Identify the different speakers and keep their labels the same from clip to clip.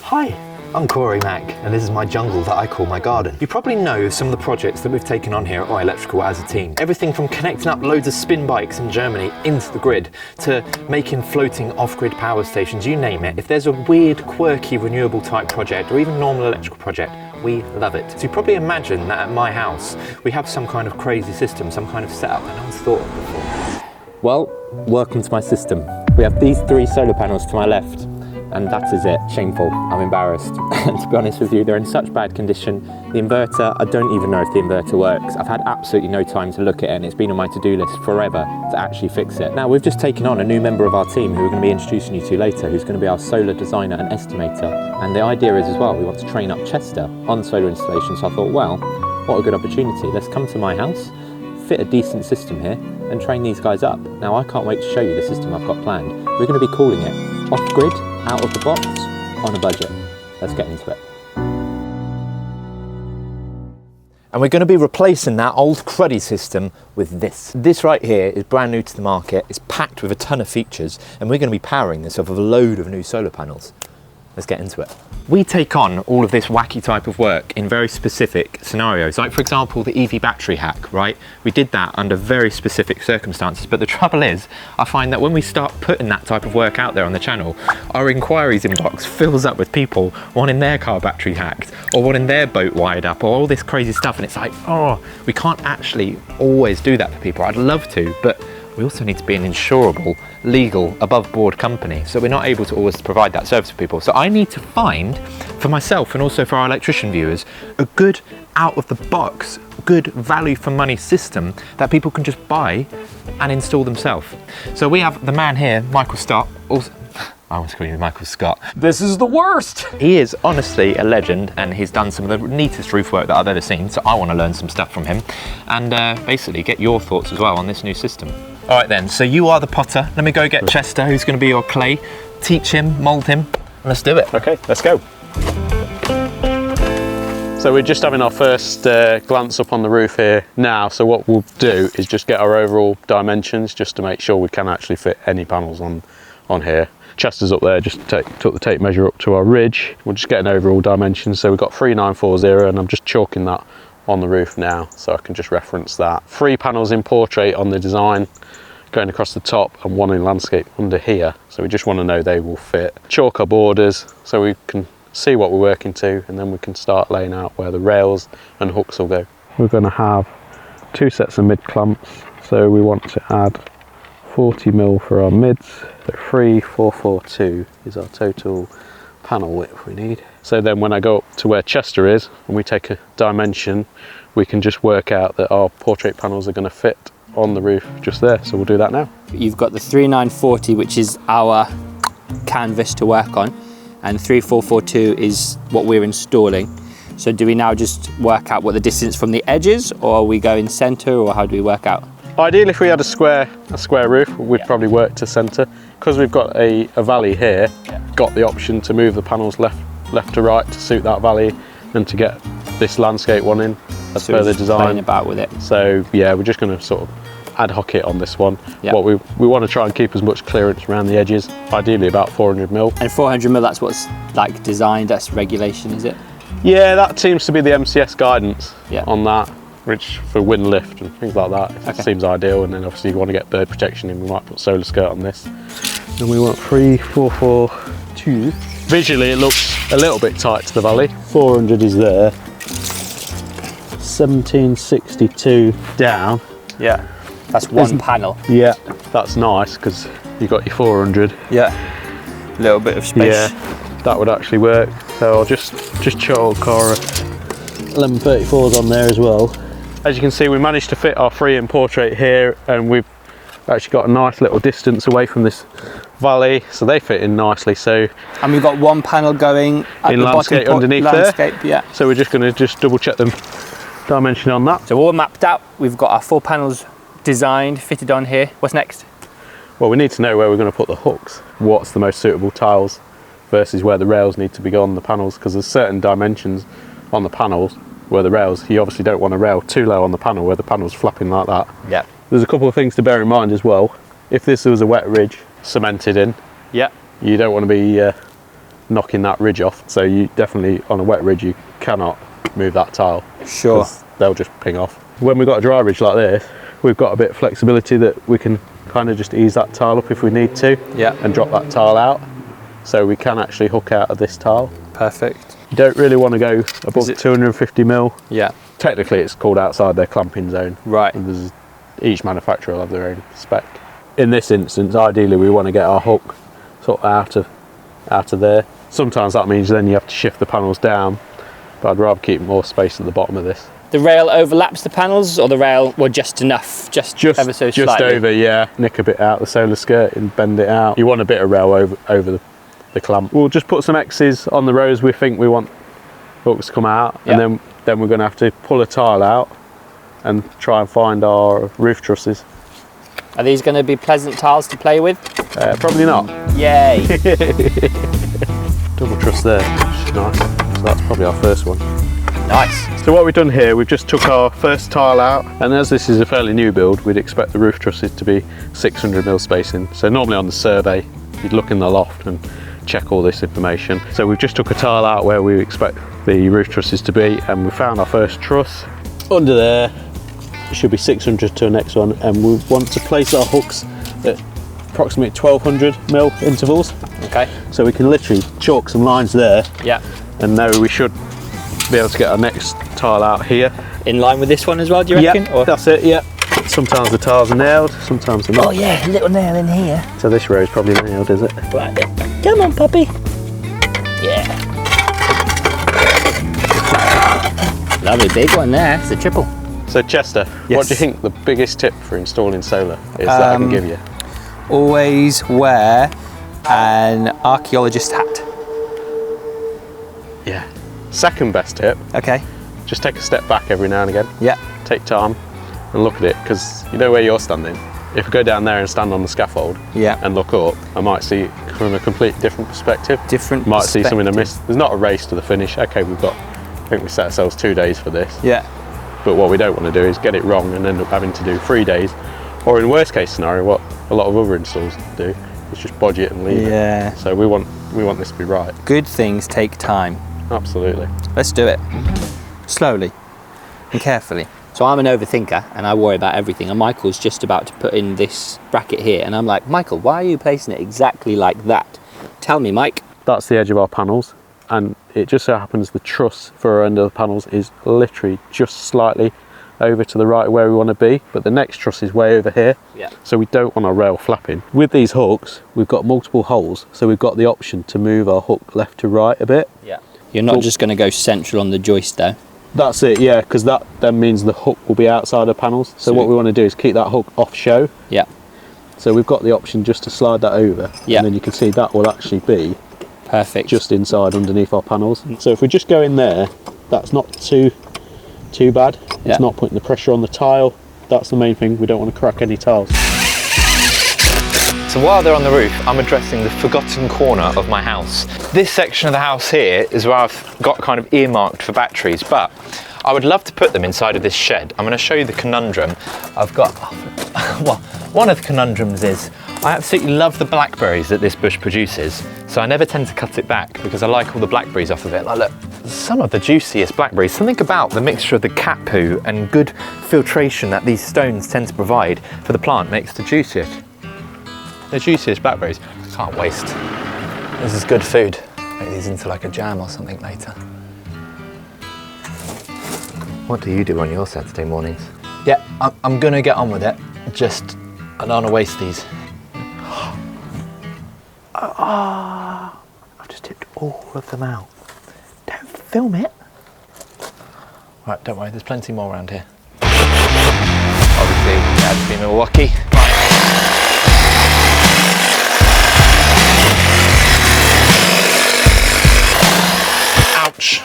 Speaker 1: Hi, I'm Corey Mack, and this is my jungle that I call my garden. You probably know some of the projects that we've taken on here at ØY Electrical as a team. Everything from connecting up loads of spin bikes in Germany into the grid, to making floating off-grid power stations, you name it. If there's a weird, quirky, renewable type project, or even normal electrical project, we love it. So you probably imagine that at my house, we have some kind of crazy system, some kind of setup that no one's thought of before. Well, welcome to my system. We have these 3 solar panels to my left. And that is it. Shameful. I'm embarrassed. And to be honest with you, they're in such bad condition. The inverter, I don't even know if the inverter works. I've had absolutely no time to look at it, and it's been on my to-do list forever to actually fix it. Now, we've just taken on a new member of our team who we're going to be introducing you to later, who's going to be our solar designer and estimator. And the idea is as well, we want to train up Chester on solar installation. So I thought, well, what a good opportunity. Let's come to my house, fit a decent system here, and train these guys up. Now, I can't wait to show you the system I've got planned. We're going to be calling it off-grid, out of the box, on a budget. Let's get into it. And we're going to be replacing that old cruddy system with this. This right here is brand new to the market. It's packed with a ton of features, and we're going to be powering this off of a load of new solar panels. Let's get into it. We take on all of this wacky type of work in very specific scenarios. Like, for example, the EV battery hack, right? We did that under very specific circumstances, but the trouble is, I find that when we start putting that type of work out there on the channel, our inquiries inbox fills up with people wanting their car battery hacked, or wanting their boat wired up, or all this crazy stuff, and it's like, oh, we can't actually always do that for people. I'd love to, but we also need to be an insurable, legal, above board company, so we're not able to always provide that service for people. So I need to find, for myself and also for our electrician viewers, a good out of the box, good value for money system that people can just buy and install themselves. So we have the man here, Michael Stott, also, I want to call you Michael Scott.
Speaker 2: This is the worst!
Speaker 1: He is honestly a legend, and he's done some of the neatest roof work that I've ever seen, so I want to learn some stuff from him and basically get your thoughts as well on this new system. All right then, so you are the potter. Let me go get Chester, who's going to be your clay, teach him, mould him, and let's do it.
Speaker 2: Okay, let's go. So we're just having our first glance up on the roof here now, so what we'll do is just get our overall dimensions just to make sure we can actually fit any panels on here. Chester's up there, just took the tape measure up to our ridge. We'll just get an overall dimension. So we've got 3940, and I'm just chalking that on the roof now, so I can just reference that. 3 panels in portrait on the design, going across the top, and 1 in landscape under here. So we just want to know they will fit. Chalk our borders so we can see what we're working to, and then we can start laying out where the rails and hooks will go. We're going to have 2 sets of mid clamps, so we want to add 40mm for our mids. So 3442 is our total panel width we need. So then when I go up to where Chester is and we take a dimension, we can just work out that our portrait panels are going to fit on the roof just there. So we'll do that now.
Speaker 3: You've got the 3940, which is our canvas to work on, and 3442 is what we're installing. So do we now just work out what the distance from the edges, or are we going center, or how do we work out?
Speaker 2: Ideally, if we had a square roof, we'd probably work to centre. Because we've got a valley here, got the option to move the panels left to right to suit that valley, and to get this landscape one in as per the design.
Speaker 3: Playing about with it.
Speaker 2: So yeah, we're just going to sort of ad hoc it on this one.
Speaker 3: Yep.
Speaker 2: What we want to try and keep as much clearance around the edges, ideally about 400mm.
Speaker 3: And 400mm, that's what's like designed, that's regulation, is it?
Speaker 2: Yeah, that seems to be the MCS guidance on that. Which for wind lift and things like that, it seems ideal. And then obviously you want to get bird protection in, we might put solar skirt on this. And we want 3442. Visually it looks a little bit tight to the valley. 400 is there. 1762 down.
Speaker 3: Yeah, that's one panel.
Speaker 2: Yeah, that's nice because you got your 400.
Speaker 3: Yeah, a little bit of space.
Speaker 2: Yeah, that would actually work. So I'll just chalk our 1134s on there as well. As you can see, we managed to fit our 3 in portrait here, and we've actually got a nice little distance away from this valley, so they fit in nicely. So,
Speaker 3: and we've got 1 panel going at
Speaker 2: in
Speaker 3: the
Speaker 2: landscape
Speaker 3: bottom
Speaker 2: underneath
Speaker 3: landscape,
Speaker 2: there.
Speaker 3: Yeah.
Speaker 2: So we're just going to double check them dimension on that.
Speaker 3: So all mapped out. We've got our 4 panels designed, fitted on here. What's next?
Speaker 2: Well, we need to know where we're going to put the hooks. What's the most suitable tiles versus where the rails need to be on the panels, because there's certain dimensions on the panels where the rails, you obviously don't want a rail too low on the panel where the panel's flapping like that.
Speaker 3: Yeah.
Speaker 2: There's a couple of things to bear in mind as well. If this was a wet ridge cemented in,
Speaker 3: yeah,
Speaker 2: you don't want to be knocking that ridge off. So you definitely, on a wet ridge, you cannot move that tile.
Speaker 3: Sure.
Speaker 2: 'Cause they'll just ping off. When we've got a dry ridge like this, we've got a bit of flexibility that we can kind of just ease that tile up if we need to,
Speaker 3: Yeah.
Speaker 2: and drop that tile out. So we can actually hook out of this tile.
Speaker 3: Perfect.
Speaker 2: You don't really want to go above
Speaker 3: it-
Speaker 2: 250 mil.
Speaker 3: Yeah.
Speaker 2: Technically it's called outside their clamping zone.
Speaker 3: Right.
Speaker 2: And each manufacturer will have their own spec. In this instance, ideally we want to get our hook sort of out of there. Sometimes that means then you have to shift the panels down, but I'd rather keep more space at the bottom of this.
Speaker 3: The rail overlaps the panels, or the rail, well, just enough, just ever so
Speaker 2: just
Speaker 3: slightly?
Speaker 2: over, yeah. Nick a bit out the solar skirt and bend it out. You want a bit of rail over the clamp. We'll just put some X's on the rows we think we want hooks to come out,
Speaker 3: Yeah.
Speaker 2: and then we're going to have to pull a tile out and try and find our roof trusses.
Speaker 3: Are these going to be pleasant tiles to play with?
Speaker 2: Probably not.
Speaker 3: Yay!
Speaker 2: Double truss there, which is nice. So that's probably our first one.
Speaker 3: Nice.
Speaker 2: So what we've done here, we've just took our first tile out, and as this is a fairly new build, we'd expect the roof trusses to be 600 mil spacing. So normally on the survey, you'd look in the loft and check all this information. So we've just took a tile out where we expect the roof trusses to be, and we found our first truss. Under there, it should be 600 to the next one, and we want to place our hooks at approximately 1200 mil intervals.
Speaker 3: Okay.
Speaker 2: So we can literally chalk some lines there,
Speaker 3: Yeah.
Speaker 2: and now we should be able to get our next tile out here.
Speaker 3: In line with this one as well, do you reckon?
Speaker 2: Yeah, that's it, yeah. Sometimes the tiles are nailed, sometimes they're not.
Speaker 3: Oh yeah, a little nail in here.
Speaker 2: So this row is probably nailed, is it?
Speaker 3: Right. Come on, puppy. Yeah. Lovely big one there. It's a triple.
Speaker 2: So Chester,
Speaker 3: Yes.
Speaker 2: what do you think the biggest tip for installing solar is that I can give you?
Speaker 3: Always wear an archaeologist hat.
Speaker 2: Yeah. Second best tip,
Speaker 3: Okay.
Speaker 2: just take a step back every now and again.
Speaker 3: Yeah.
Speaker 2: Take time and look at it, because you know where you're standing. If I go down there and stand on the scaffold
Speaker 3: Yeah.
Speaker 2: and look up, I might see it from a completely different perspective.
Speaker 3: Different
Speaker 2: Might see something I
Speaker 3: perspective.
Speaker 2: missed. There's not a race to the finish. Okay, I think we set ourselves 2 days for this.
Speaker 3: Yeah.
Speaker 2: But what we don't want to do is get it wrong and end up having to do 3 days. Or in worst case scenario, what a lot of other installs do is just bodge it and leave it.
Speaker 3: Yeah.
Speaker 2: So we want this to be right.
Speaker 3: Good things take time.
Speaker 2: Absolutely.
Speaker 3: Let's do it. Slowly and carefully. So I'm an overthinker and I worry about everything, and Michael's just about to put in this bracket here, and I'm like, Michael, why are you placing it exactly like that? Tell me, Mike.
Speaker 2: That's the edge of our panels, and it just so happens the truss for our end of the panels is literally just slightly over to the right where we want to be, but the next truss is way over here.
Speaker 3: Yeah.
Speaker 2: So we don't want our rail flapping. With these hooks, we've got multiple holes, so we've got the option to move our hook left to right a bit.
Speaker 3: Yeah. You're not just going to go central on the joist though.
Speaker 2: That's it, yeah, because that then means the hook will be outside the panels. So what we want to do is keep that hook off show.
Speaker 3: Yeah.
Speaker 2: So we've got the option just to slide that over,
Speaker 3: Yeah.
Speaker 2: and then you can see that will actually be
Speaker 3: Perfect.
Speaker 2: just inside underneath our panels. So if we just go in there, that's not too bad.
Speaker 3: Yeah.
Speaker 2: It's not putting the pressure on the tile. That's the main thing. We don't want to crack any tiles.
Speaker 1: So while they're on the roof, I'm addressing the forgotten corner of my house. This section of the house here is where I've got kind of earmarked for batteries, but I would love to put them inside of this shed. I'm going to show you the conundrum. I've got, well, one of the conundrums is I absolutely love the blackberries that this bush produces, so I never tend to cut it back because I like all the blackberries off of it. Like, look, some of the juiciest blackberries. Something about the mixture of the cat poo and good filtration that these stones tend to provide for the plant makes the juiciest. The juiciest blackberries. I can't waste. This is good food. Make these into like a jam or something later. What do you do on your Saturday mornings? Yeah, I'm gonna get on with it. Just, I don't want to waste these. I've just tipped all of them out. Don't film it. Right, don't worry, there's plenty more around here. Obviously, it had to be Milwaukee. Ouch.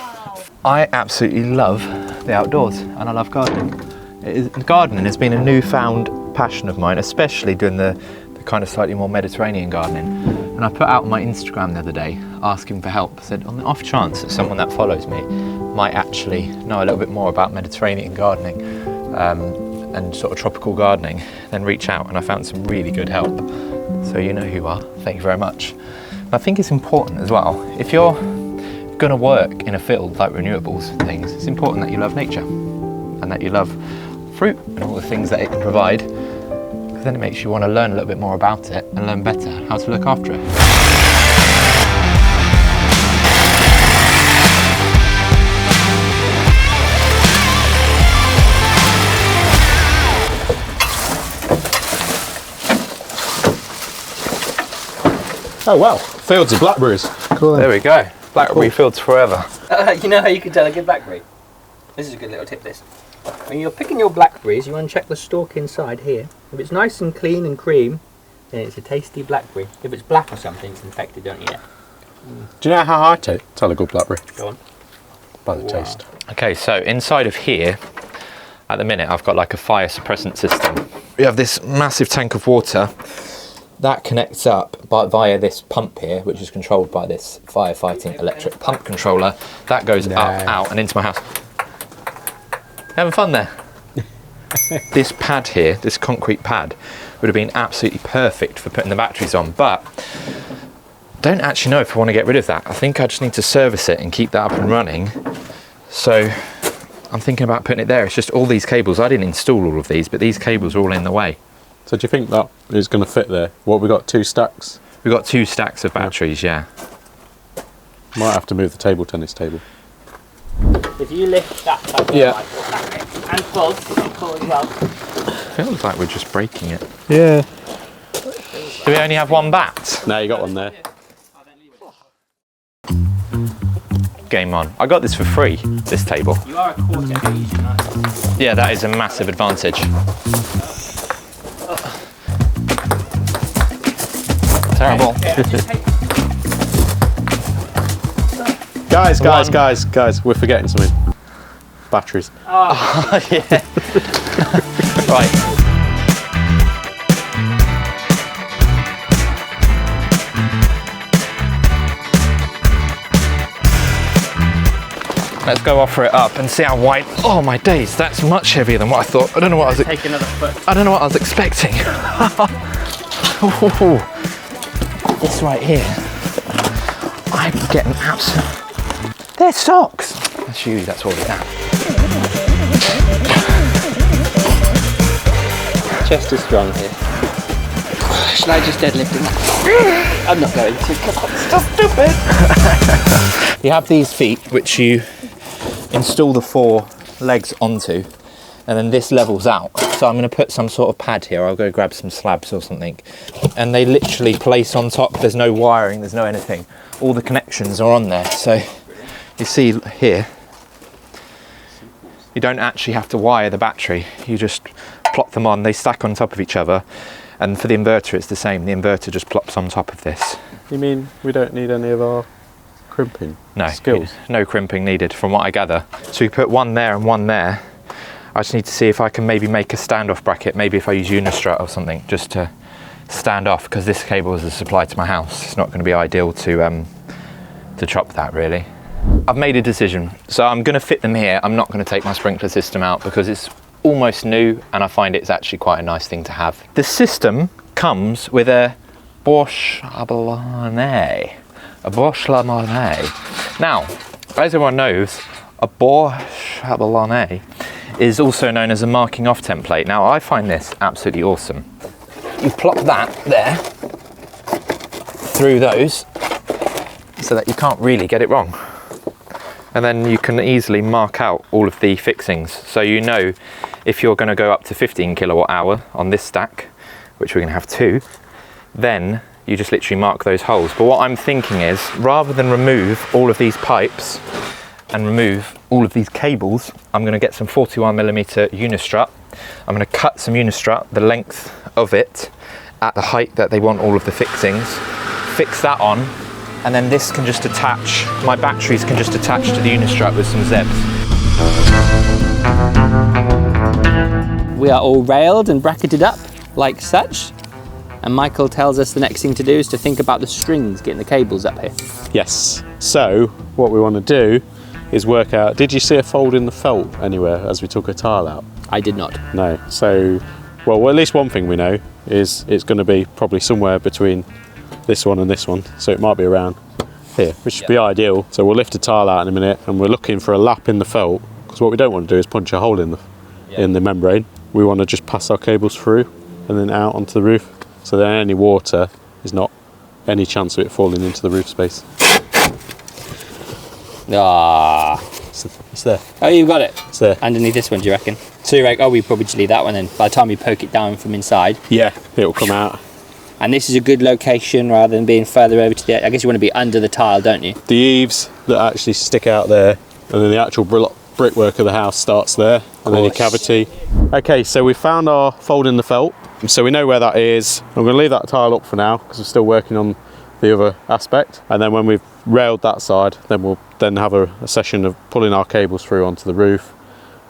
Speaker 1: I absolutely love the outdoors and I love gardening. Gardening has been a newfound passion of mine, especially doing the kind of slightly more Mediterranean gardening. And I put out on my Instagram the other day asking for help. I said, on the off chance that someone that follows me might actually know a little bit more about Mediterranean gardening and sort of tropical gardening, then reach out, and I found some really good help. So you know who you are, thank you very much. I think it's important as well, if you're going to work in a field like renewables and things, it's important that you love nature and that you love fruit and all the things that it can provide, because then it makes you want to learn a little bit more about it and learn better how to look after it.
Speaker 2: Oh wow, fields of blackberries. Cool.
Speaker 1: There we go. Blackberry fields forever.
Speaker 3: You know how you can tell a good blackberry? This is a good little tip, this. When you're picking your blackberries, you want to check the stalk inside here. If it's nice and clean and cream, then it's a tasty blackberry. If it's black or something, it's infected, don't eat it.
Speaker 2: Do you know how I tell a good blackberry?
Speaker 3: Go on.
Speaker 2: By the taste.
Speaker 1: Okay, so inside of here, at the minute, I've got like a fire suppressant system. We have this massive tank of water that connects up via this pump here, which is controlled by this firefighting electric pump controller. That goes up, out, and into my house. Having fun there? This pad here, this concrete pad, would have been absolutely perfect for putting the batteries on, but don't actually know if I want to get rid of that. I think I just need to service it and keep that up and running. So I'm thinking about putting it there. It's just all these cables. I didn't install all of these, but these cables are all in the way.
Speaker 2: So do you think that is going to fit there? What, we got 2 stacks?
Speaker 1: We've got 2 stacks of batteries, yeah.
Speaker 2: Might have to move the table tennis table.
Speaker 3: If you lift that up,
Speaker 1: Yeah.
Speaker 3: and pull as well.
Speaker 1: Feels like we're just breaking it.
Speaker 2: Yeah.
Speaker 1: Do we only have one bat?
Speaker 2: No, you got one there.
Speaker 1: Game on. I got this for free, this table.
Speaker 3: You are a quarter Asian, aren't you?
Speaker 1: Yeah, that is a massive advantage. Terrible.
Speaker 2: Guys, we're forgetting something. Batteries.
Speaker 1: Oh, yeah. Right. Let's go offer it up and see how wide. Oh my days, that's much heavier than what I thought. I don't know what I was.
Speaker 3: Take another foot.
Speaker 1: I don't know what I was expecting. This right here, I'm getting absolute. They're socks. That's you. That's all we have.
Speaker 3: Chest is strong here. Shall I just deadlift him? I'm not going to. Come on, stop stupid.
Speaker 1: You have these feet which you install the 4 legs onto, and then this levels out. So I'm going to put some sort of pad here. I'll go grab some slabs or something, and they literally place on top. There's no wiring, there's no anything. All the connections are on there. So you see here, you don't actually have to wire the battery. You just plop them on. They stack on top of each other, and for the inverter it's the same. The inverter just plops on top of this.
Speaker 2: You mean we don't need any of our crimping skills?
Speaker 1: No crimping needed from what I gather. So we put one there and one there. I just need to see if I can maybe make a standoff bracket, maybe if I use Unistrut or something, just to stand off, because this cable is a supply to my house. It's not going to be ideal to chop that really. I've made a decision, so I'm going to fit them here. I'm not going to take my sprinkler system out because it's almost new and I find it's actually quite a nice thing to have. The system comes with a Bosch Abelane. A Bosch Abelane. Now, as everyone knows, a Bosch Abelane is also known as a marking off template. Now, I find this absolutely awesome. You plop that there through those so that you can't really get it wrong. And then you can easily mark out all of the fixings. So you know if you're going to go up to 15 kilowatt hour on this stack, which we're going to have 2, then you just literally mark those holes. But what I'm thinking is, rather than remove all of these pipes and remove all of these cables, I'm going to get some 41mm Unistrut. I'm going to cut some Unistrut, the length of it, at the height that they want all of the fixings, fix that on, and then this can just attach, my batteries can just attach to the Unistrut with some zebs.
Speaker 3: We are all railed and bracketed up like such, and Michael tells us the next thing to do is to think about the strings, getting the cables up here.
Speaker 2: Yes. So what we want to do is work out, did you see a fold in the felt anywhere as we took a tile out?
Speaker 3: I did not.
Speaker 2: No. So, well, at least one thing we know is it's going to be probably somewhere between this one and this one, so it might be around here, which should be ideal. So we'll lift a tile out in a minute, and we're looking for a lap in the felt, because what we don't want to do is punch a hole in the membrane. We want to just pass our cables through and then out onto the roof, so that any water is not any chance of it falling into the roof space.
Speaker 3: Ah,
Speaker 2: It's there.
Speaker 3: oh, you've got it.
Speaker 2: It's there.
Speaker 3: Underneath this one, do you reckon? So you're like, oh, we probably just leave that one then. By the time we poke it down from inside.
Speaker 2: Yeah, it'll come out.
Speaker 3: And this is a good location rather than being further over to the, I guess you want to be under the tile, don't you?
Speaker 2: The eaves that actually stick out there, and then the actual brickwork of the house starts there, and then your cavity. Okay, so we found our fold in the felt, so we know where that is. I'm going to leave that tile up for now because we're still working on the other aspect, and then when we've railed that side, then we'll then have a session of pulling our cables through onto the roof.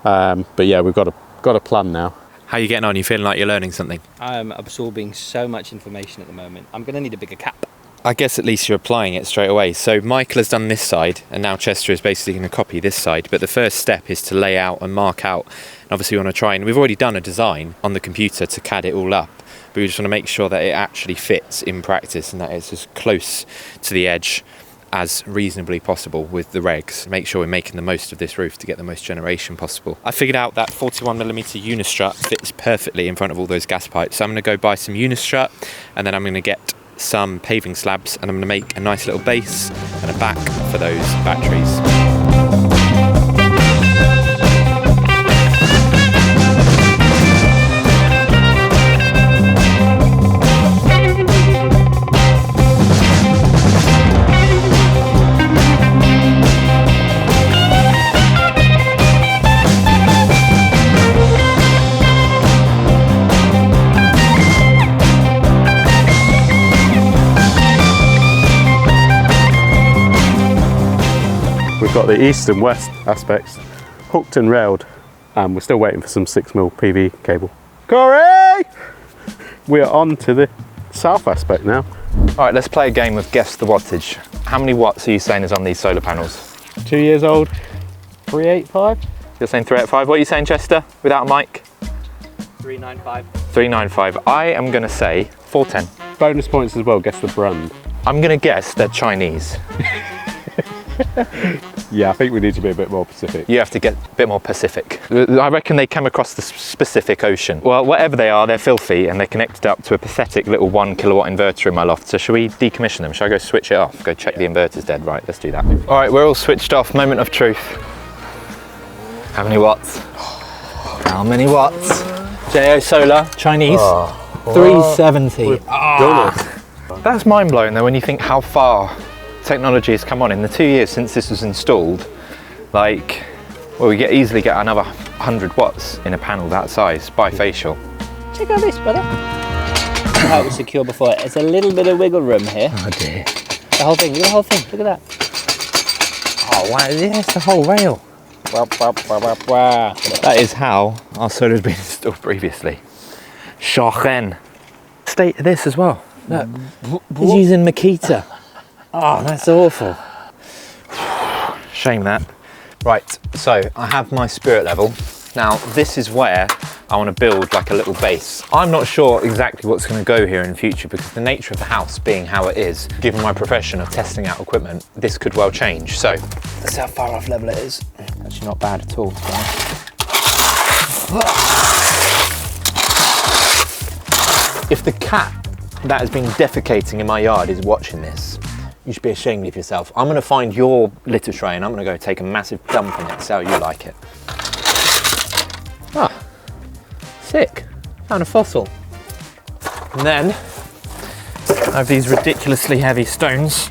Speaker 2: But yeah, we've got a plan now.
Speaker 1: How are you getting on? You feeling like you're learning something?
Speaker 3: I'm absorbing so much information at the moment. I'm going to need a bigger cap.
Speaker 1: I guess at least you're applying it straight away. So Michael has done this side, and now Chester is basically going to copy this side. But the first step is to lay out and mark out. And obviously we want to try, and we've already done a design on the computer to CAD it all up. But we just want to make sure that it actually fits in practice and that it's as close to the edge as reasonably possible with the regs. Make sure we're making the most of this roof to get the most generation possible. I figured out that 41mm Unistrut fits perfectly in front of all those gas pipes. So I'm going to go buy some Unistrut, and then I'm going to get some paving slabs, and I'm going to make a nice little base and a back for those batteries.
Speaker 2: We've got the east and west aspects hooked and railed, and we're still waiting for some 6mm PV cable. Corey! We are on to the south aspect now.
Speaker 1: All right, let's play a game of guess the wattage. How many watts are you saying is on these solar panels?
Speaker 2: 2 years old.
Speaker 3: 385?
Speaker 1: You're saying 385. What are you saying, Chester, without a mic?
Speaker 3: 395.
Speaker 1: 395. I am going to say 410.
Speaker 2: Bonus points as well, guess the brand.
Speaker 1: I'm going to guess they're Chinese.
Speaker 2: Yeah, I think we need to be a bit more specific.
Speaker 1: You have to get a bit more Pacific. I reckon they came across the Pacific Ocean. Well, whatever they are, they're filthy, and they're connected up to a pathetic little 1 kilowatt inverter in my loft. So shall we decommission them? Shall I go switch it off? Go check the inverter's dead. Right, let's do that. All right, we're all switched off. Moment of truth. How many watts? How many watts? JO Solar, Chinese. 370. That's mind blowing though when you think how far technology has come on in the 2 years since this was installed. Like, well, we easily get another 100 watts in a panel that size, bifacial.
Speaker 3: Check out this, brother. How it was secure before. It's a little bit of wiggle room here.
Speaker 1: Oh dear.
Speaker 3: The whole thing, look at the whole thing, look at that.
Speaker 1: Oh wow, yes, the whole rail. That is how our solar has been installed previously. Shocking. State of this as well. Look, he's using Makita. Oh, that's awful. Shame that. Right, so I have my spirit level. Now, this is where I want to build like a little base. I'm not sure exactly what's going to go here in the future because the nature of the house being how it is, given my profession of testing out equipment, this could well change. So, let's see how far off level it is. Actually not bad at all, to be honest. If the cat that has been defecating in my yard is watching this, you should be ashamed of yourself. I'm going to find your litter tray and I'm going to go take a massive dump in it and see how you like it. Ah, sick. Found a fossil. And then I have these ridiculously heavy stones,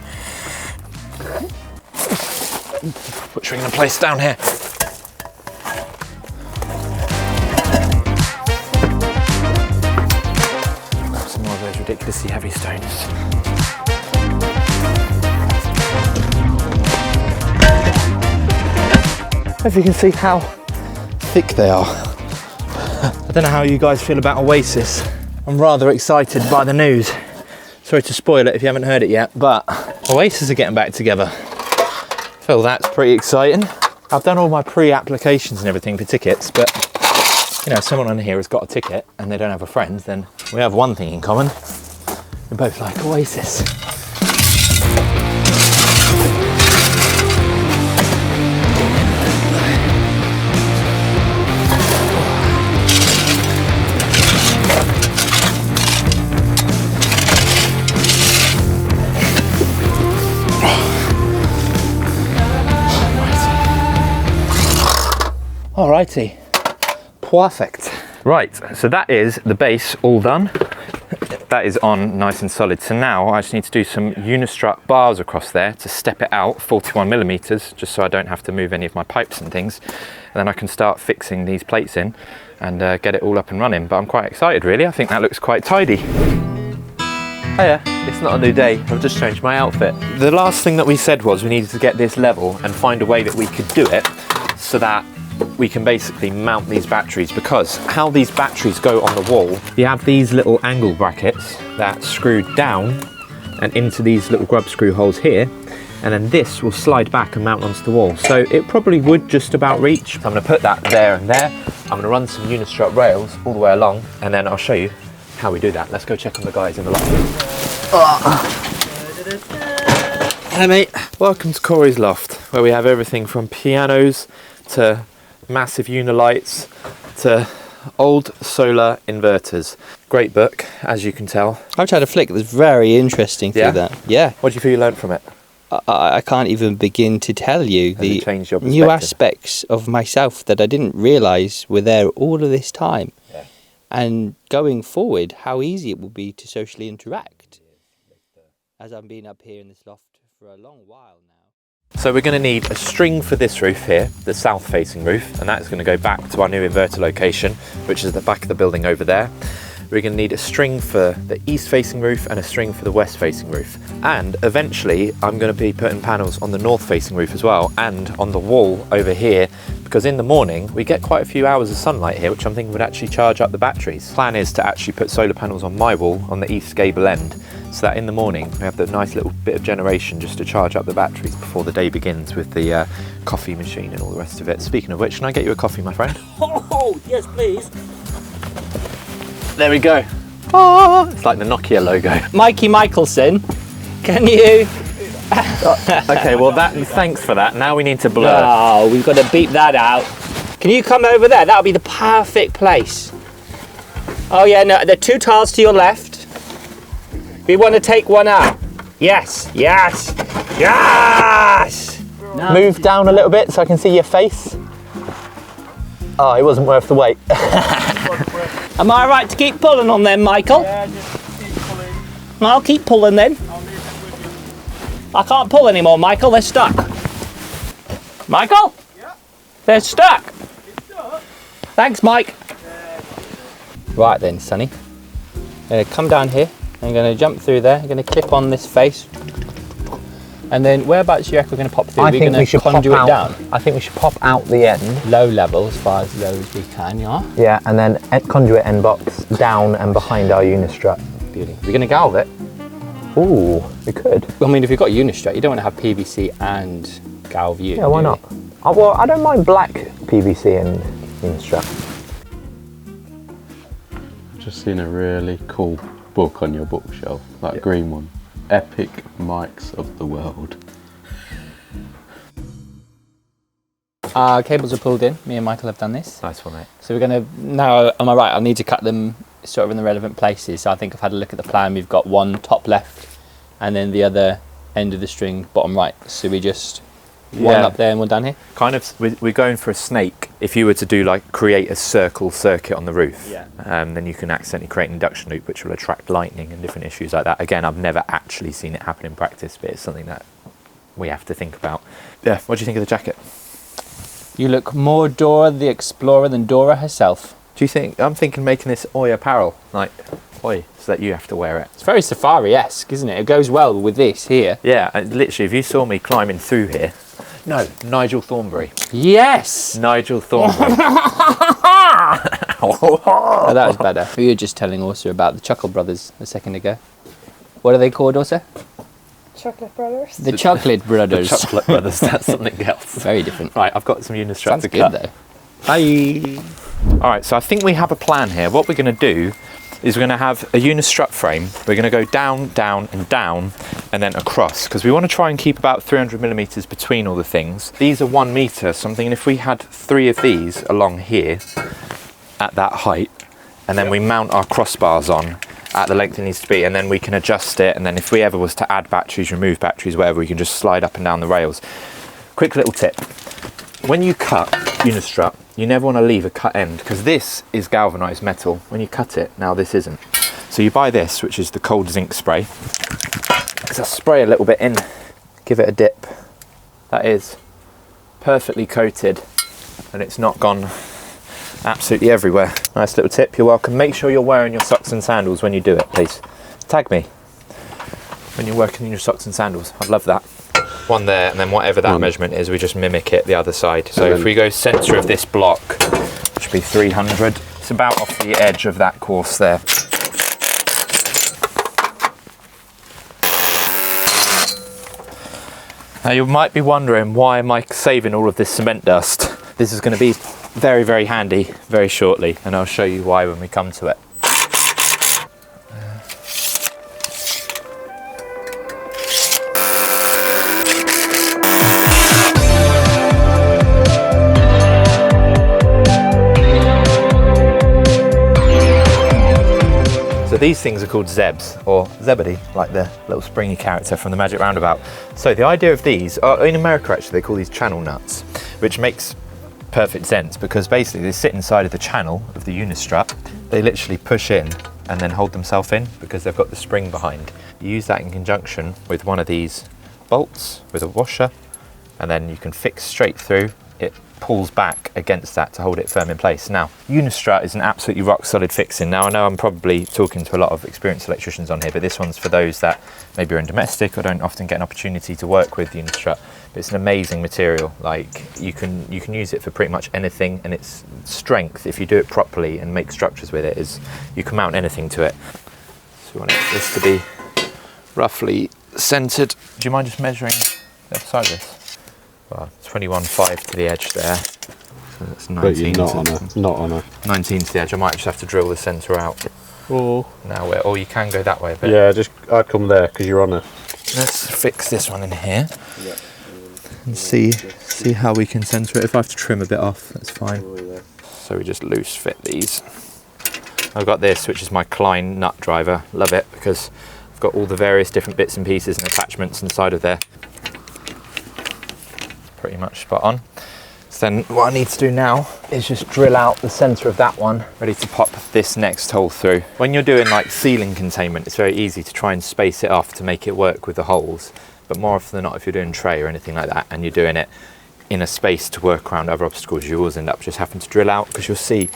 Speaker 1: which we're going to place down here. Some more of those ridiculously heavy stones. As you can see how thick they are. I don't know how you guys feel about Oasis. I'm rather excited by the news. Sorry to spoil it if you haven't heard it yet, but Oasis are getting back together. I feel that's pretty exciting. I've done all my pre-applications and everything for tickets, but you know, if someone on here has got a ticket and they don't have a friend, then we have one thing in common. We're both like Oasis. Alrighty, perfect. Right, so that is the base all done. That is on nice and solid. So now I just need to do some Unistrut bars across there to step it out 41 millimeters, just so I don't have to move any of my pipes and things. And then I can start fixing these plates in and get it all up and running. But I'm quite excited really. I think that looks quite tidy. Hiya, it's not a new day. I've just changed my outfit. The last thing that we said was we needed to get this level and find a way that we could do it so that we can basically mount these batteries, because how these batteries go on the wall, you have these little angle brackets that screw down and into these little grub screw holes here, and then this will slide back and mount onto the wall. So it probably would just about reach. So I'm going to put that there and there. I'm going to run some Unistrut rails all the way along, and then I'll show you how we do that. Let's go check on the guys in the loft. Hi mate. Welcome to Corey's loft, where we have everything from pianos to massive unilights to old solar inverters. Great book, as you can tell.
Speaker 3: I've tried to flick. It was very interesting through that. Yeah.
Speaker 1: What do you feel you learned from it?
Speaker 3: I can't even begin to tell you the new aspects of myself that I didn't realise were there all of this time. Yeah. And going forward, how easy it will be to socially interact. As I've been up here in this loft for a long while now.
Speaker 1: So we're going to need a string for this roof here, the south facing roof, and that's going to go back to our new inverter location, which is at the back of the building over there. We're going to need a string for the east facing roof and a string for the west facing roof. And eventually I'm going to be putting panels on the north facing roof as well, and on the wall over here, because in the morning we get quite a few hours of sunlight here, which I'm thinking would actually charge up the batteries. Plan is to actually put solar panels on my wall on the east gable end, so that in the morning we have the nice little bit of generation just to charge up the batteries before the day begins with the coffee machine and all the rest of it. Speaking of which, can I get you a coffee, my friend?
Speaker 3: Oh, yes please.
Speaker 1: There we go. Oh, it's like the Nokia logo.
Speaker 3: Mikey Michelson, can you?
Speaker 1: Okay, well thanks for that. Now we need to blur.
Speaker 3: Oh, we've got to beep that out. Can you come over there? That'll be the perfect place. Oh yeah, no, there are two tiles to your left. We want to take one out. Yes, yes, yes!
Speaker 1: No. Move down a little bit so I can see your face. Oh, it wasn't worth the wait.
Speaker 3: Am I right to keep pulling on them, Michael?
Speaker 4: Yeah, just keep pulling.
Speaker 3: I'll keep pulling then.
Speaker 4: I'll leave them with
Speaker 3: I can't pull anymore, Michael. They're stuck. Michael?
Speaker 4: Yeah.
Speaker 3: They're stuck.
Speaker 4: It's stuck.
Speaker 3: Thanks, Mike. Right then, Sonny. I'm going to come down here. I'm going to jump through there. I'm going to clip on this face. And then whereabouts do you reckon we're going to pop through?
Speaker 1: I think we should
Speaker 3: conduit
Speaker 1: pop out.
Speaker 3: down?
Speaker 1: I think we should pop out the end.
Speaker 3: Low level, as far as low as we can, yeah?
Speaker 1: Yeah, and then conduit end box down and behind our Unistrut.
Speaker 3: Beauty. We're going to galv it.
Speaker 1: Ooh, we could.
Speaker 3: I mean, if you've got Unistrut, you don't want to have PVC and galv you.
Speaker 1: Yeah, why not? Oh, well, I don't mind black PVC and Unistrut.
Speaker 2: I've just seen a really cool book on your bookshelf, that green one. Epic Mics of the World.
Speaker 3: Cables are pulled in. Me and Michael have done this.
Speaker 1: Nice one, mate.
Speaker 3: So we're going to, now, am I right? I'll need to cut them sort of in the relevant places. So I think I've had a look at the plan. We've got one top left and then the other end of the string bottom right. So we just one up there and one down here.
Speaker 1: Kind of, we're going for a snake. If you were to do like create a circle circuit on the roof, then you can accidentally create an induction loop which will attract lightning and different issues like that. Again, I've never actually seen it happen in practice, but it's something that we have to think about. Yeah, what do you think of the jacket?
Speaker 3: You look more Dora the Explorer than Dora herself.
Speaker 1: Do you think, I'm thinking making this oi apparel, like oi, so that you have to wear it.
Speaker 3: It's very safari-esque, isn't it? It goes well with this here.
Speaker 1: Yeah, literally, if you saw me climbing through here, no, Nigel Thornberry.
Speaker 3: Yes!
Speaker 1: Nigel Thornberry.
Speaker 3: Oh, that was better. We were just telling Orsa about the Chuckle Brothers a second ago. What are they called, Orsa?
Speaker 5: Chocolate Brothers.
Speaker 3: The Chocolate Brothers.
Speaker 1: The Chocolate Brothers, that's something else.
Speaker 3: Very different.
Speaker 1: Right, I've got some Unistrut
Speaker 3: Sounds
Speaker 1: to
Speaker 3: good
Speaker 1: cut.
Speaker 3: though.
Speaker 1: Bye. All right, so I think we have a plan here. What we're going to do is we're going to have a Unistrut frame. We're going to go down, down and down and then across, because we want to try and keep about 300 millimeters between all the things. These are 1 meter, so I'm thinking if we had 3 of these along here at that height, and then we mount our crossbars on at the length it needs to be, and then we can adjust it, and then if we ever was to add batteries, remove batteries, whatever, we can just slide up and down the rails. Quick little tip. When you cut Unistrut, you never want to leave a cut end, because this is galvanized metal. When you cut it, now this isn't. So you buy this, which is the cold zinc spray, because I spray a little bit in, give it a dip. That is perfectly coated, and it's not gone absolutely everywhere. Nice little tip, you're welcome. Make sure you're wearing your socks and sandals when you do it, please. Tag me when you're working in your socks and sandals. I'd love that. One there, and then whatever that measurement is, we just mimic it the other side. So if we go centre of this block, which would be 300, it's about off the edge of that course there. Now you might be wondering, why am I saving all of this cement dust? This is going to be very, very handy very shortly, and I'll show you why when we come to it. So these things are called Zebs, or Zebedee, like the little springy character from the Magic Roundabout. So the idea of these, in America actually they call these channel nuts, which makes perfect sense, because basically they sit inside of the channel of the Unistrut. They literally push in and then hold themselves in because they've got the spring behind. You use that in conjunction with one of these bolts with a washer, and then you can fix straight through. It pulls back against that to hold it firm in place. Now, Unistrut is an absolutely rock solid fixing. Now, I know I'm probably talking to a lot of experienced electricians on here, but this one's for those that maybe are in domestic or don't often get an opportunity to work with Unistrut. But it's an amazing material. Like, you can use it for pretty much anything, and its strength, if you do it properly and make structures with it, is you can mount anything to it. So we want this to be roughly centered. Do you mind just measuring the other side of this? Well, 21.5 to the edge there. So that's 19.
Speaker 2: But you're not on a
Speaker 1: 19 to the edge. I might just have to drill the centre out.
Speaker 2: Or
Speaker 1: Or you can go that way a bit.
Speaker 2: yeah, I'd come there because you're on a.
Speaker 1: Let's fix this one in here. And see how we can centre it. If I have to trim a bit off, that's fine. So we just loose fit these. I've got this, which is my Klein nut driver. Love it because I've got all the various different bits and pieces and attachments inside of there. Pretty much spot on. So then what I need to do now is just drill out the centre of that one, ready to pop this next hole through. When you're doing like ceiling containment, it's very easy to try and space it off to make it work with the holes. But more often than not, if you're doing tray or anything like that, and you're doing it in a space to work around other obstacles, you always end up just having to drill out, because you'll see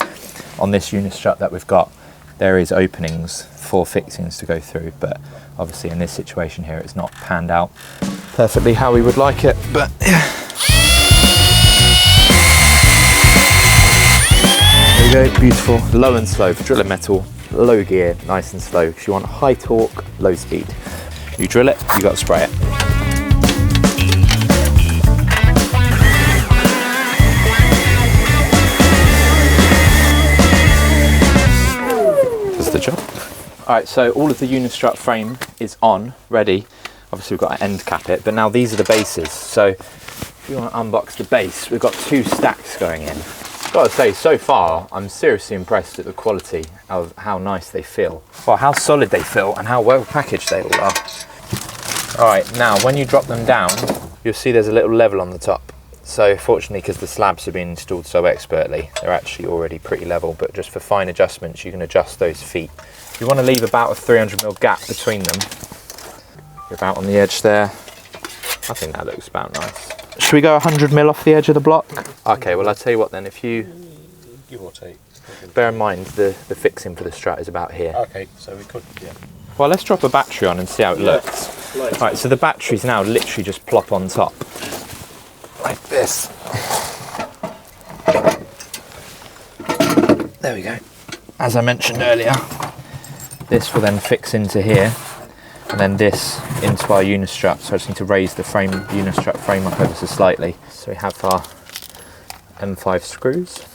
Speaker 1: on this Unistrut that we've got, there is openings for fixings to go through. But obviously in this situation here, it's not panned out perfectly how we would like it. But there we go, beautiful. Low and slow for drilling metal, low gear, nice and slow, because you want high torque, low speed. You drill it, you got to spray it. Does the job. All right, so all of the Unistrut frame is on, ready. Obviously we've got to end cap it, but now these are the bases. So if you want to unbox the base, we've got 2 stacks going in. Got to say, so far, I'm seriously impressed at the quality of how nice they feel. Well, how solid they feel and how well packaged they all are. All right, now when you drop them down, you'll see there's a little level on the top. So fortunately, because the slabs have been installed so expertly, they're actually already pretty level, but just for fine adjustments, you can adjust those feet. You want to leave about a 300mm gap between them. You're about on the edge there. I think that looks about nice. Should we go 100mm off the edge of the block? Okay, well I'll tell you what then, if you...
Speaker 2: Give or take.
Speaker 1: Bear in mind the fixing for the strut is about here.
Speaker 2: Okay, so we could, yeah.
Speaker 1: Well, let's drop a battery on and see how it looks. Right, so the batteries now literally just plop on top. Like this. There we go. As I mentioned earlier, this will then fix into here, and then this into our Unistrut. So I just need to raise the frame, Unistrut frame up ever so slightly. So we have our M5 screws.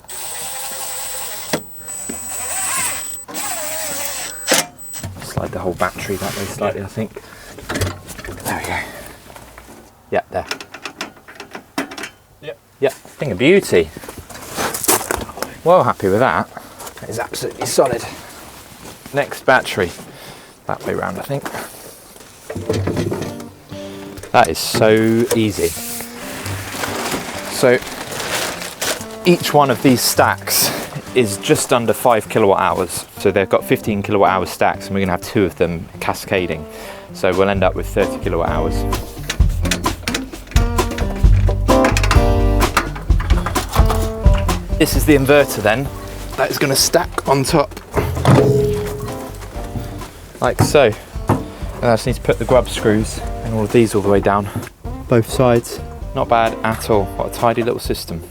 Speaker 1: slide the whole battery that way slightly, I think. There we go. Yeah, there. Yep, thing of beauty. Well happy with that. That is absolutely solid. Next battery. That way round, I think. That is so easy. So each one of these stacks is just under 5 kilowatt hours. So they've got 15 kilowatt hour stacks, and we're going to have 2 of them cascading. So we'll end up with 30 kilowatt hours. This is the inverter then, that is going to stack on top, like so. And I just need to put the grub screws and all of these all the way down, both sides. Not bad at all, what a tidy little system.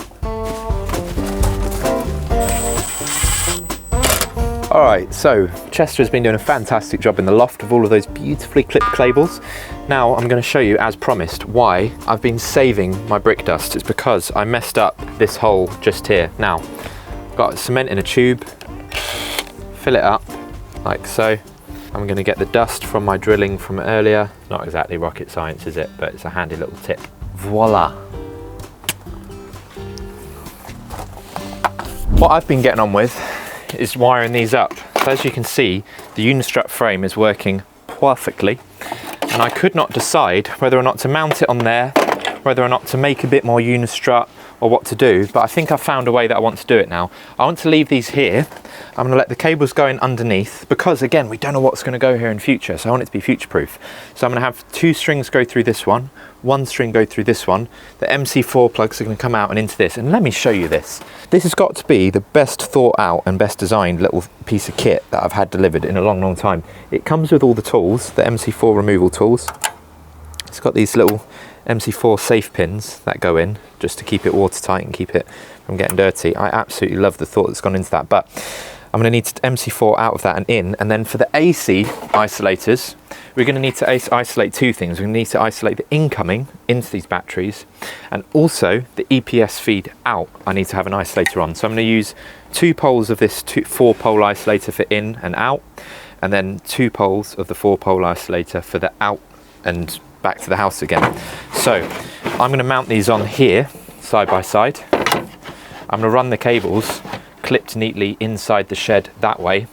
Speaker 1: Alright, so Chester has been doing a fantastic job in the loft of all of those beautifully clipped cables. Now I'm going to show you, as promised, why I've been saving my brick dust. It's because I messed up this hole just here. Now, I've got cement in a tube, fill it up like so. I'm going to get the dust from my drilling from earlier. Not exactly rocket science, is it? But it's a handy little tip. Voila! What I've been getting on with is wiring these up. So as you can see, the Unistrut frame is working perfectly, and I could not decide whether or not to mount it on there, whether or not to make a bit more Unistrut, or what to do, but I think I've found a way that I want to do it now. I want to leave these here. I'm going to let the cables go in underneath, because again, we don't know what's going to go here in future, so I want it to be future proof. So I'm going to have 2 strings go through this one string go through this one. The MC4 plugs are going to come out and into this, and let me show you this. This has got to be the best thought out and best designed little piece of kit that I've had delivered in a long, long time. It comes with all the tools, the MC4 removal tools. It's got these little MC4 safe pins that go in just to keep it watertight and keep it from getting dirty. I absolutely love the thought that's gone into that, but I'm going to need MC4 out of that and in, and then for the AC isolators, we're going to need to isolate 2 things. We're going to need to isolate the incoming into these batteries, and also the EPS feed out. I need to have an isolator on. So I'm going to use 2 poles of this 4-pole isolator for in and out, and then 2 poles of the 4-pole isolator for the out and back to the house again. So I'm going to mount these on here, side by side. I'm going to run the cables clipped neatly inside the shed that way,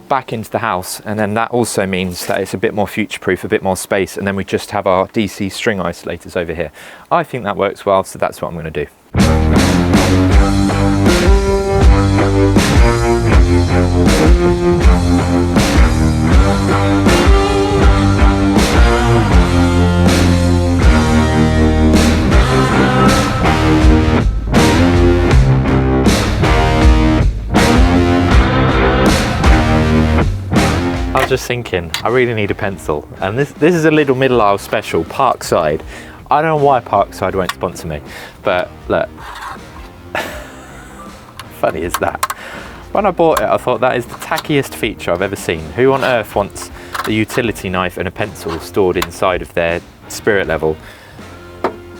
Speaker 1: back into the house, and then that also means that it's a bit more future-proof, a bit more space, and then we just have our DC string isolators over here. I think that works well, so that's what I'm going to do. I was just thinking, I really need a pencil, and this is a little middle aisle special, Parkside. I don't know why Parkside won't sponsor me, but look, funny is that? When I bought it, I thought that is the tackiest feature I've ever seen. Who on earth wants a utility knife and a pencil stored inside of their spirit level?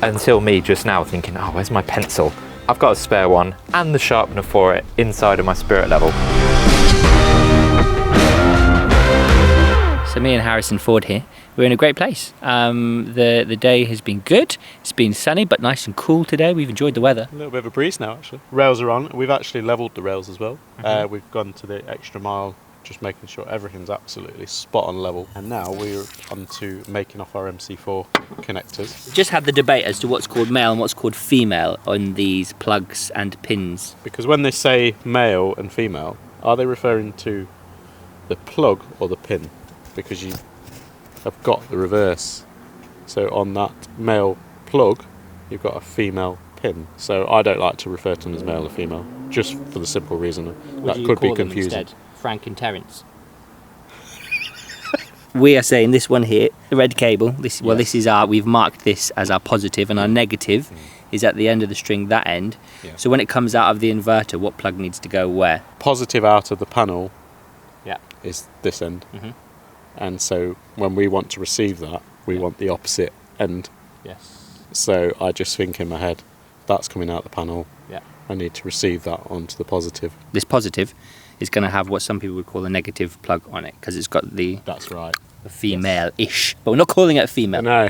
Speaker 1: Until me just now thinking, oh, where's my pencil? I've got a spare one and the sharpener for it inside of my spirit level.
Speaker 3: So me and Harrison Ford here, we're in a great place. The day has been good. It's been sunny but nice and cool today. We've enjoyed the weather.
Speaker 2: A little bit of a breeze now, actually. Rails are on. We've actually levelled the rails as well. We've gone to the extra mile, just making sure everything's absolutely spot on level. And now we're on to making off our MC4 connectors.
Speaker 3: Just had the debate as to what's called male and what's called female on these plugs and pins.
Speaker 2: Because when they say male and female, are they referring to the plug or the pin? Because you have got the reverse. So on that male plug, you've got a female pin. So I don't like to refer to them as male or female, just for the simple reason that could be confusing.
Speaker 3: Instead, Frank and Terence. We are saying this one here, the red cable. This is our. We've marked this as our positive, and our negative is at the end of the string, that end.
Speaker 2: Yeah.
Speaker 3: So when it comes out of the inverter, what plug needs to go where?
Speaker 2: Positive out of the panel.
Speaker 3: Yeah.
Speaker 2: Is this end. And so when we want to receive that, we want the opposite end.
Speaker 3: Yes.
Speaker 2: So I just think in my head, that's coming out the panel.
Speaker 3: Yeah.
Speaker 2: I need to receive that onto the positive.
Speaker 3: This positive is going to have what some people would call a negative plug on it because it's got the
Speaker 2: That's right.
Speaker 3: female-ish. But we're not calling it a female.
Speaker 2: No,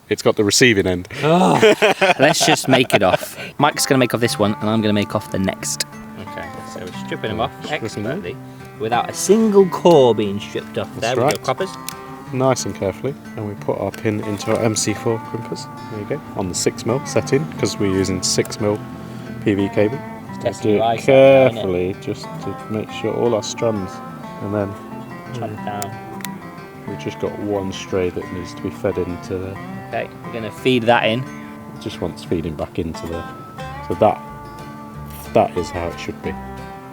Speaker 2: it's got the receiving end.
Speaker 3: Let's just make it off. Mike's going to make off this one and I'm going to make off the next. Okay, so we're stripping them off expertly without a single core being stripped off.
Speaker 2: That's
Speaker 3: there we
Speaker 2: right.
Speaker 3: go, croppers.
Speaker 2: Nice and carefully, and we put our pin into our MC4 crimpers. There you go, on the 6mm setting because we're using 6mm PV cable.
Speaker 3: Just
Speaker 2: Do it carefully just to make sure all our strands, and then
Speaker 3: Chop it down.
Speaker 2: we've just got one stray that needs to be fed into there.
Speaker 3: Okay, we're going to feed that in.
Speaker 2: It just wants feeding back into there. So that is how it should be.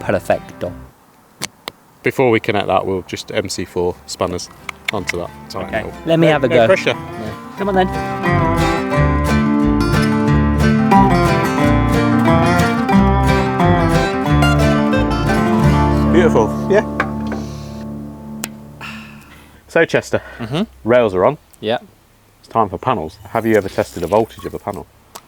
Speaker 3: Perfecto.
Speaker 2: Before we connect that, we'll just MC4 spanners onto that. Tighten
Speaker 3: Okay,
Speaker 2: it up.
Speaker 3: let me have a
Speaker 2: No
Speaker 3: go.
Speaker 2: pressure.
Speaker 3: Yeah. Come on then.
Speaker 2: Beautiful, yeah. So Chester, rails are on.
Speaker 3: Yeah.
Speaker 2: It's time for panels. Have you ever tested a voltage of a panel?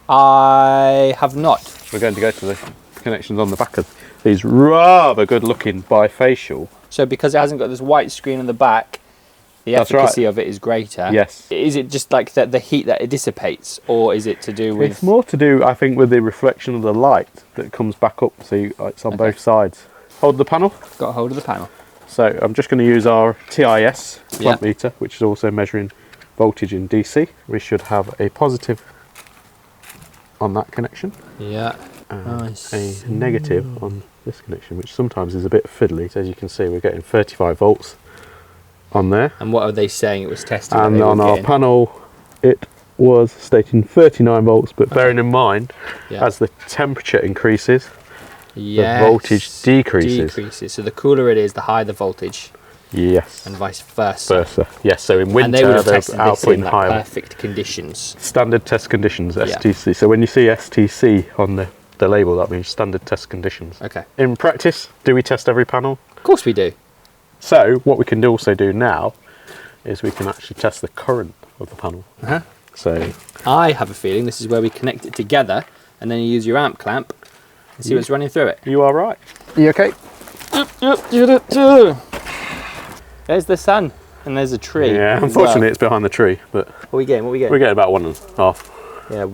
Speaker 3: I have not.
Speaker 2: We're going to go to the connections on the back of these rather good looking bifacial.
Speaker 3: So because it hasn't got this white screen on the back, the
Speaker 2: That's
Speaker 3: efficacy
Speaker 2: right.
Speaker 3: of it is greater.
Speaker 2: Yes.
Speaker 3: Is it just like the heat that it dissipates, or is it to do with...
Speaker 2: It's more to do, I think, with the reflection of the light that comes back up, so it's on both sides. Hold the panel.
Speaker 3: Got hold of the panel.
Speaker 2: So I'm just going to use our TIS
Speaker 3: Yeah.
Speaker 2: plant meter, which is also measuring voltage in DC. We should have a positive on that connection
Speaker 3: Yeah.
Speaker 2: and a negative on this connection, which sometimes is a bit fiddly. So as you can see, we're getting 35 volts on there.
Speaker 3: And what are they saying it was testing? that
Speaker 2: And
Speaker 3: they were
Speaker 2: on our
Speaker 3: getting?
Speaker 2: panel, it was stating 39 volts, but bearing in mind,
Speaker 3: Yeah.
Speaker 2: as the temperature increases,
Speaker 3: Yes,
Speaker 2: the voltage decreases.
Speaker 3: So the cooler it is, the higher the voltage,
Speaker 2: Yes.
Speaker 3: and vice versa.
Speaker 2: Versa. Yes, so in
Speaker 3: And they would
Speaker 2: winter,
Speaker 3: have
Speaker 2: they're
Speaker 3: tested this in
Speaker 2: outputting
Speaker 3: like
Speaker 2: higher.
Speaker 3: perfect conditions.
Speaker 2: Standard test conditions, STC. So when you see STC on the label, that means standard test conditions.
Speaker 3: Okay.
Speaker 2: In practice, do we test every panel?
Speaker 3: Of course we do.
Speaker 2: So what we can also do now is we can actually test the current of the panel.
Speaker 3: Uh-huh.
Speaker 2: So
Speaker 3: I have a feeling this is where we connect it together, and then you use your amp clamp and see what's running through it.
Speaker 2: you are right. Are you okay?
Speaker 3: There's the sun, and there's a tree.
Speaker 2: Yeah,
Speaker 3: as
Speaker 2: unfortunately
Speaker 3: well.
Speaker 2: it's behind the tree, but
Speaker 3: What are we getting? What are we
Speaker 2: we're
Speaker 3: getting?
Speaker 2: getting about 1.5.
Speaker 3: Yeah,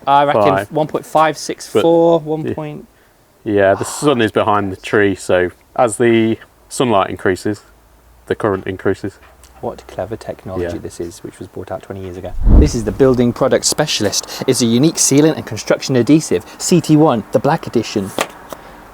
Speaker 3: I reckon
Speaker 2: Five.
Speaker 3: 1.564, 1 point.
Speaker 2: Yeah, the sun is behind the tree, so as the sunlight increases, the current increases.
Speaker 3: What clever technology
Speaker 2: Yeah.
Speaker 3: this is, which was brought out 20 years ago. This is the Building Product Specialist. It's a unique sealant and construction adhesive, CT1, the Black Edition.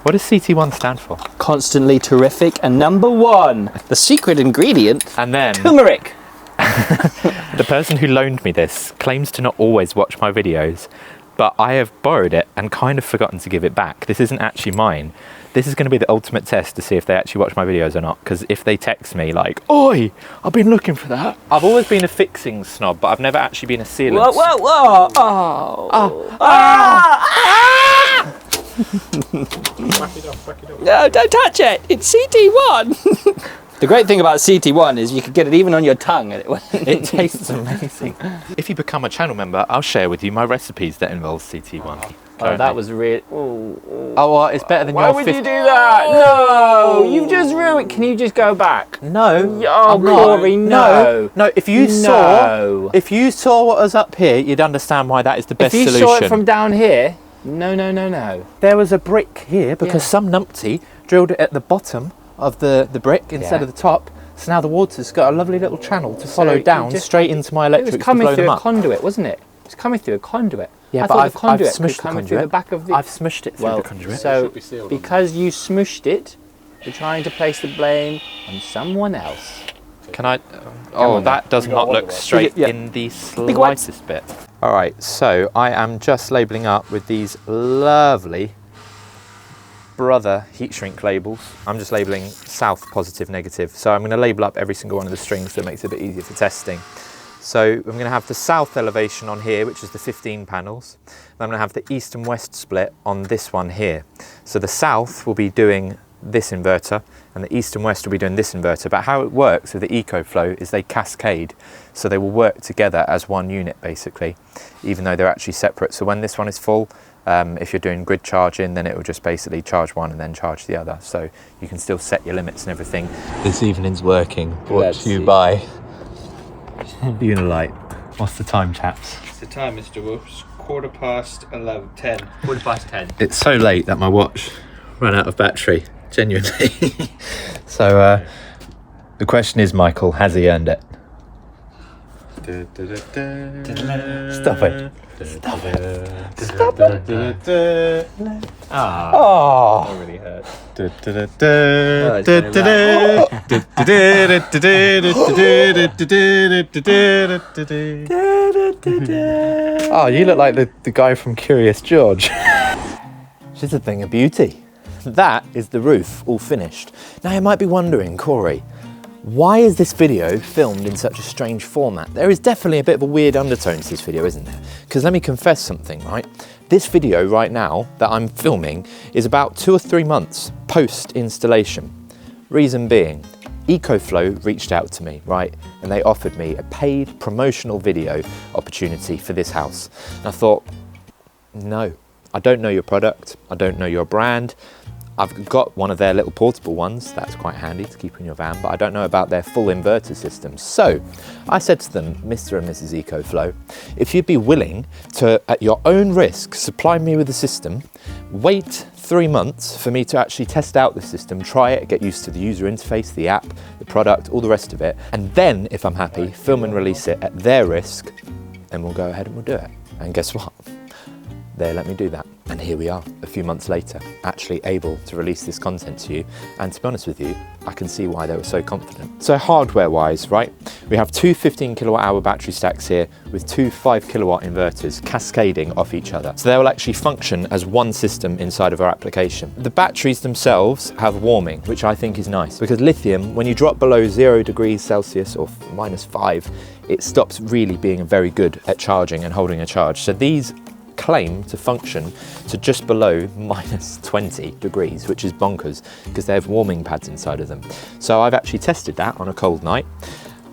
Speaker 1: What does CT1 stand for?
Speaker 3: Constantly terrific and number one. The secret ingredient,
Speaker 1: And then
Speaker 3: turmeric.
Speaker 1: the person who loaned me this claims to not always watch my videos, but I have borrowed it and kind of forgotten to give it back. This isn't actually mine. This is going to be the ultimate test to see if they actually watch my videos or not, because if they text me like, "Oi, I've been looking for that." I've always been a fixing snob, but I've never actually been a sealant.
Speaker 3: Whoa, whoa, whoa. Oh. No, don't touch it. It's CT1. The great thing about CT1 is you can get it even on your tongue. And
Speaker 1: It tastes amazing. If you become a channel member, I'll share with you my recipes that involve CT1.
Speaker 3: Oh, that was real.
Speaker 1: Oh, well, it's better than
Speaker 3: Why
Speaker 1: your
Speaker 3: would you
Speaker 1: 50
Speaker 3: do that? No, you've just ruined. Can you just go back?
Speaker 1: No.
Speaker 3: Oh,
Speaker 1: I'm not.
Speaker 3: Corey, no.
Speaker 1: No, if you saw what was up here, you'd understand why that is the best
Speaker 3: If you
Speaker 1: solution.
Speaker 3: saw it from down here, no.
Speaker 1: There was a brick here because
Speaker 3: Yeah.
Speaker 1: some numpty drilled it at the bottom of the brick instead
Speaker 3: Yeah.
Speaker 1: of the top. So now the water's got a lovely little channel to follow
Speaker 3: you
Speaker 1: down
Speaker 3: just-
Speaker 1: straight into my
Speaker 3: It
Speaker 1: electrics
Speaker 3: was
Speaker 1: to
Speaker 3: coming
Speaker 1: blow them
Speaker 3: through a
Speaker 1: up.
Speaker 3: conduit, wasn't it? It was coming through a conduit.
Speaker 1: Yeah,
Speaker 3: I
Speaker 1: but
Speaker 3: thought
Speaker 1: I've
Speaker 3: the conduit
Speaker 1: smushed
Speaker 3: was
Speaker 1: the
Speaker 3: coming
Speaker 1: conduit.
Speaker 3: through the back of the.
Speaker 1: I've smushed it through the conduit.
Speaker 3: So
Speaker 2: should be sealed on
Speaker 3: because you smushed it, you're trying to place the blame on someone else.
Speaker 1: Can I? Oh,
Speaker 3: on
Speaker 1: that does not look straight
Speaker 3: Yeah.
Speaker 1: in the
Speaker 3: Big ones.
Speaker 1: slightest bit. All right, so I am just labelling up with these lovely Brother heat shrink labels. I'm just labelling south, positive, negative. So I'm going to label up every single one of the strings so it makes it a bit easier for testing. So I'm going to have the south elevation on here, which is the 15 panels. And I'm going to have the east and west split on this one here. So the south will be doing this inverter, and the east and west will be doing this inverter. But how it works with the EcoFlow is they cascade, so they will work together as one unit basically, even though they're actually separate. So when this one is full, if you're doing grid charging, then it will just basically charge one and then charge the other. So you can still set your limits and everything. This evening's working. Brought to you by Unilight. What's the time, chaps?
Speaker 3: It's the time, Mr. Wolf's 10:15. 10:15.
Speaker 1: It's so late that my watch ran out of battery, genuinely. So the question is, Michael, has he earned it? Stop it. Stop it. Stop it. Oh.
Speaker 2: That really hurt.
Speaker 1: Oh, you look like the guy from Curious George. She's a thing of beauty. That is the roof all finished. Now you might be wondering, Corey, why is this video filmed in such a strange format? There is definitely a bit of a weird undertone to this video, isn't there? Because let me confess something, right? This video right now that I'm filming is about 2 or 3 months post-installation. Reason being, EcoFlow reached out to me, right? And they offered me a paid promotional video opportunity for this house. And I thought, no, I don't know your product. I don't know your brand. I've got one of their little portable ones, that's quite handy to keep in your van, but I don't know about their full inverter system. So I said to them, Mr. and Mrs. EcoFlow, if you'd be willing to, at your own risk, supply me with the system, wait 3 months for me to actually test out the system, try it, get used to the user interface, the app, the product, all the rest of it, and then, if I'm happy, film and release it at their risk, and we'll go ahead and we'll do it. And guess what? They let me do that. And here we are, a few months later, actually able to release this content to you. And to be honest with you, I can see why they were so confident. So hardware-wise, right, we have 2 15 kilowatt hour battery stacks here with 2 5 kilowatt inverters cascading off each other. So they will actually function as one system inside of our application. The batteries themselves have warming, which I think is nice, because lithium, when you drop below 0 degrees Celsius or -5, it stops really being very good at charging and holding a charge. So these claim to function to just below -20 degrees, which is bonkers because they have warming pads inside of them. So I've actually tested that on a cold night.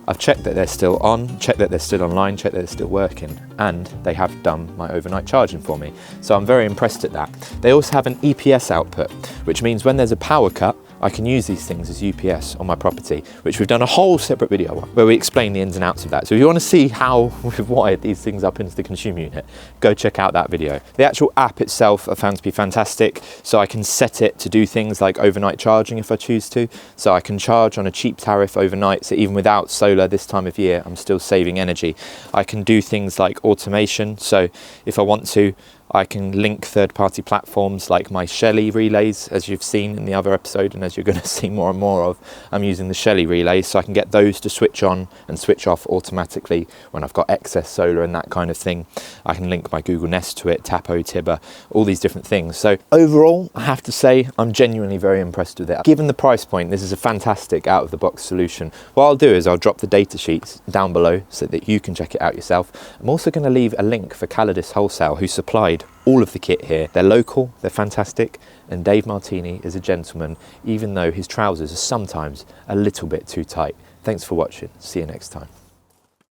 Speaker 1: I've checked that they're still on, checked that they're still online, checked that they're still working, and they have done my overnight charging for me. So I'm very impressed at that. They also have an EPS output, which means when there's a power cut, I can use these things as UPS on my property, which we've done a whole separate video on, where we explain the ins and outs of that. So if you want to see how we've wired these things up into the consumer unit, go check out that video. The actual app itself I found to be fantastic. So I can set it to do things like overnight charging if I choose to. So I can charge on a cheap tariff overnight. So even without solar this time of year, I'm still saving energy. I can do things like automation. So if I want to, I can link third-party platforms like my Shelly relays, as you've seen in the other episode and as you're going to see more and more of. I'm using the Shelly relays, so I can get those to switch on and switch off automatically when I've got excess solar and that kind of thing. I can link my Google Nest to it, Tapo, Tibber, all these different things. So overall, I have to say, I'm genuinely very impressed with it. Given the price point, this is a fantastic out-of-the-box solution. What I'll do is I'll drop the data sheets down below so that you can check it out yourself. I'm also going to leave a link for Calidus Wholesale, who supplied all of the kit here. They're local, they're fantastic, and Dave Martini is a gentleman, even though his trousers are sometimes a little bit too tight. Thanks for watching. See you next time.